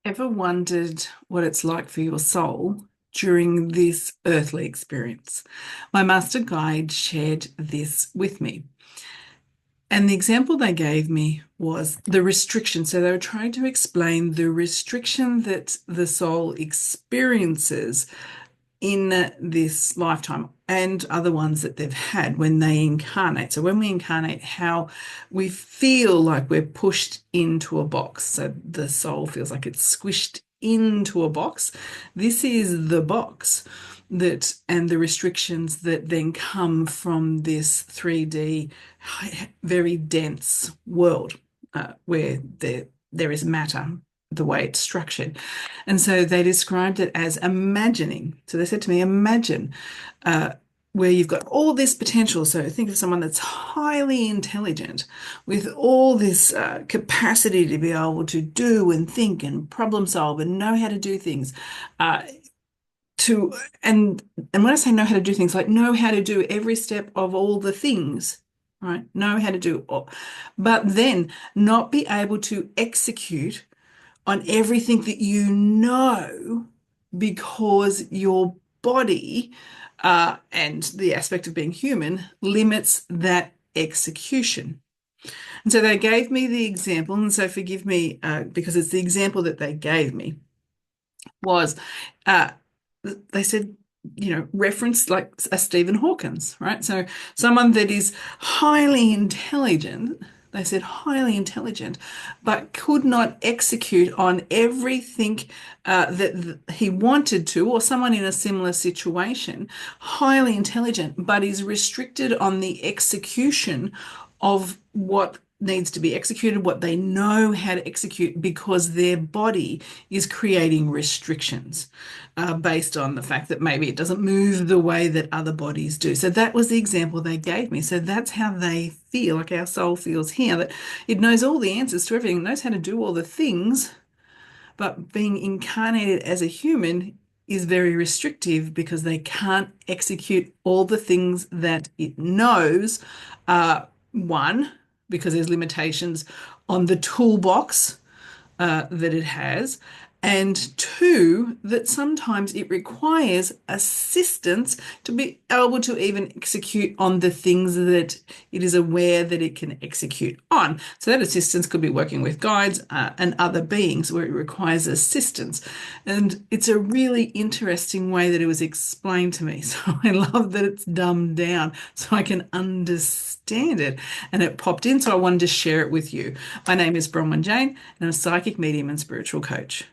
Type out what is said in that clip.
Ever wondered what it's like for your soul during this earthly experience? My master guide shared this with me. And the example they gave me was the restriction. So they were trying to explain the restriction that the soul experiences in this lifetime and other ones that they've had when they incarnate. So when we incarnate, how we feel like we're pushed into a box. So the soul feels like it's squished into a box. This is the box that and the restrictions that then come from this 3D very dense world where there is matter the way it's structured. And so they described it as imagining. So they said to me, imagine where you've got all this potential. So think of someone that's highly intelligent with all this capacity to be able to do and think and problem solve and know how to do things. Uh, to and when I say know how to do things, like know how to do every step of all the things, right? Know how to do all, but then not be able to execute on everything that you know because your body and the aspect of being human limits that execution. And so they gave me the example, and so forgive me because it's the example that they gave me was uh, they said, reference like a Stephen Hawkins, right? So someone that is highly intelligent, they said highly intelligent, but could not execute on everything that he wanted to, or someone in a similar situation, highly intelligent, but is restricted on the execution of what needs to be executed, what they know how to execute, because their body is creating restrictions based on the fact that maybe it doesn't move the way that other bodies do. So that was the example they gave me. So that's how they feel, like our soul feels here, that it knows all the answers to everything, it knows how to do all the things, but being incarnated as a human is very restrictive because they can't execute all the things that it knows. One, because there's limitations on the toolbox that it has. And two, that sometimes it requires assistance to be able to even execute on the things that it is aware that it can execute on. So that assistance could be working with guides and other beings where it requires assistance. And it's a really interesting way that it was explained to me. So I love that it's dumbed down so I can understand it. And it popped in, so I wanted to share it with you. My name is Bronwyn Jane, and I'm a psychic medium and spiritual coach.